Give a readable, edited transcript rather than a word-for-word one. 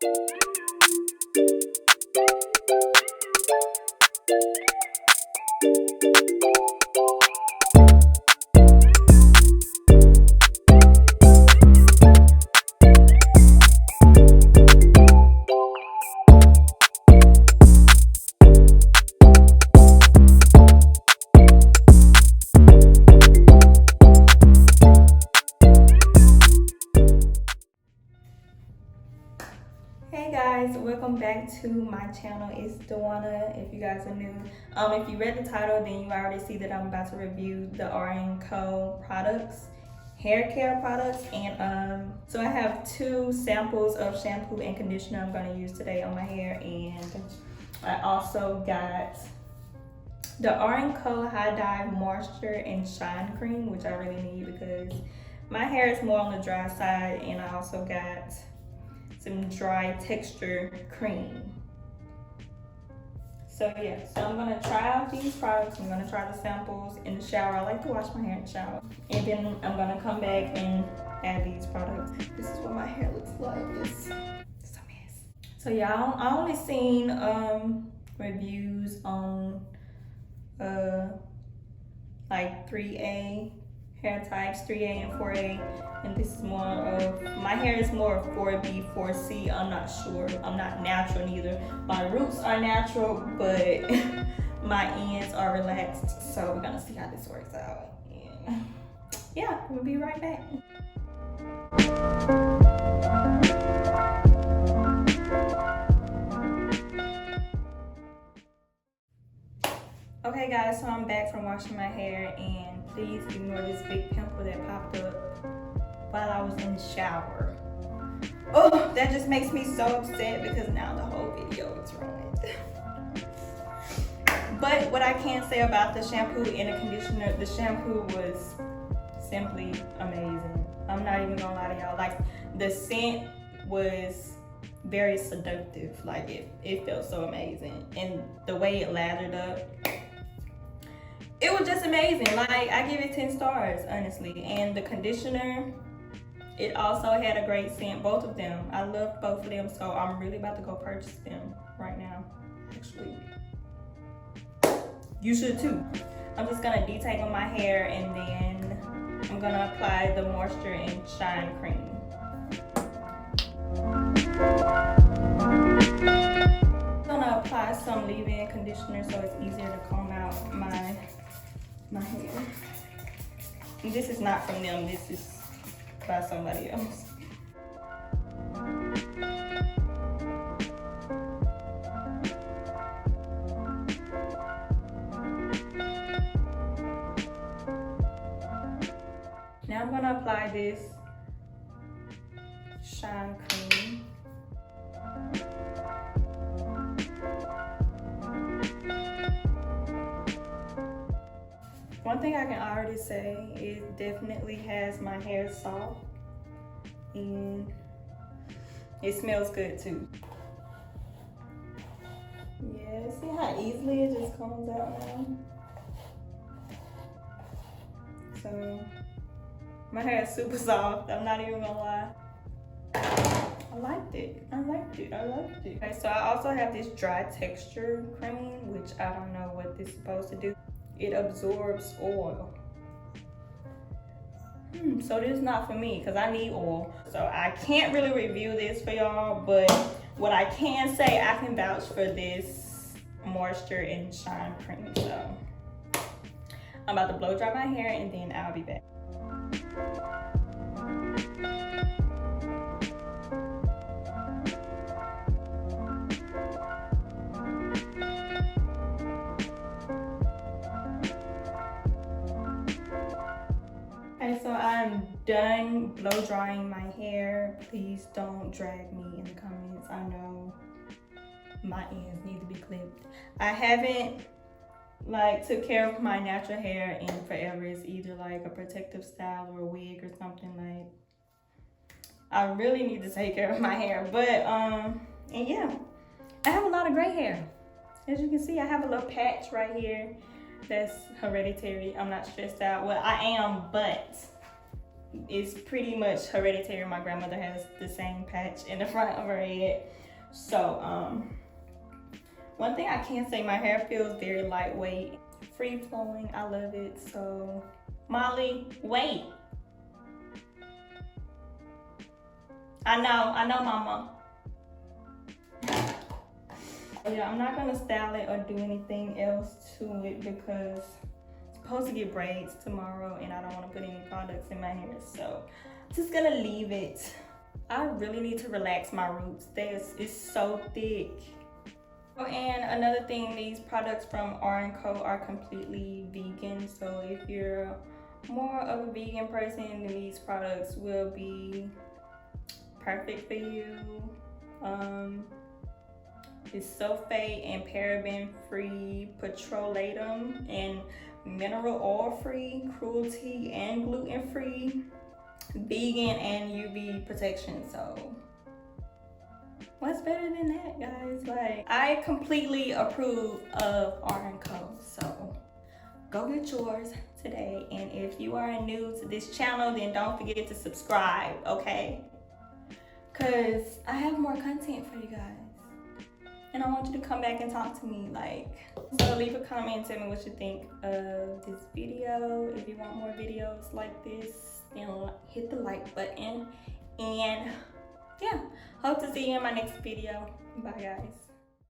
Hey guys, welcome back to my channel. It's Dawana. If you guys are new, if you read the title, then you already see that I'm about to review the R+Co products, hair care products. And so I have 2 samples of shampoo and conditioner I'm going to use today on my hair, and I also got the R+Co High Dive Moisture and Shine Cream, which I really need because my hair is more on the dry side, and I also got some dry texture cream. So yeah, so I'm gonna try out these products. I'm gonna try the samples in the shower. I like to wash my hair in the shower. And then I'm gonna come back and add these products. This is what my hair looks like. It's a mess. So yeah, I only seen reviews on like 3A hair types, 3A and 4A, and this is more of, my hair is more of 4b/4c. I'm not sure, I'm not natural neither. My roots are natural, but my ends are relaxed, so we're gonna see how this works out. And yeah, we'll be right back. Okay guys, so I'm back from washing my hair, and please ignore this big pimple that popped up while I was in the shower. Oh, that just makes me so upset because now the whole video is ruined. But what I can say about the shampoo and the conditioner, the shampoo was simply amazing. I'm not even gonna lie to y'all. Like, the scent was very seductive. Like, it felt so amazing. And the way it lathered up, it was just amazing. Like, I give it 10 stars, honestly. And the conditioner, it also had a great scent, both of them. I loved both of them, so I'm really about to go purchase them right now, actually. You should too. I'm just gonna detangle my hair, and then I'm gonna apply the moisture and shine cream. I'm gonna apply some leave-in conditioner so it's easier to comb out my hair. And this is not from them, this is by somebody else. Now I'm gonna apply this shine cream. One thing I can already say, it definitely has my hair soft, and it smells good too. Yeah, see how easily it just comes out now? So, my hair is super soft, I'm not even gonna lie. I liked it. Okay, so I also have this dry texture cream, which I don't know what this is supposed to do. It absorbs oil. So this is not for me because I need oil. So I can't really review this for y'all, but what I can say, I can vouch for this moisture and shine cream. So I'm about to blow dry my hair, and then I'll be back. Okay, so I'm done blow drying my hair. Please don't drag me in the comments. I know my ends need to be clipped. I haven't like took care of my natural hair in forever. It's either like a protective style or a wig or something. Like, I really need to take care of my hair. But and yeah, I have a lot of gray hair. As you can see, I have a little patch right here. That's hereditary. I'm not stressed out. Well, I am, but it's pretty much hereditary. My grandmother has the same patch in the front of her head. So one thing I can say, my hair feels very lightweight, free flowing. I love it. So Molly, wait. I know, mama. Yeah, I'm not gonna style it or do anything else to it because I'm supposed to get braids tomorrow and I don't want to put any products in my hair, so I'm just gonna leave it. I really need to relax my roots. It's so thick. Oh, and another thing, these products from R+Co are completely vegan, so if you're more of a vegan person, then these products will be perfect for you. It's sulfate and paraben free, petrolatum and mineral oil free, cruelty and gluten free, vegan and UV protection. So what's better than that, guys? Like, I completely approve of R+Co. So go get yours today. And if you are new to this channel, then don't forget to subscribe, okay? Cause I have more content for you guys. And I want you to come back and talk to me, like. So leave a comment, tell me what you think of this video. If you want more videos like this, then hit the like button. And yeah, hope to see you in my next video. Bye, guys.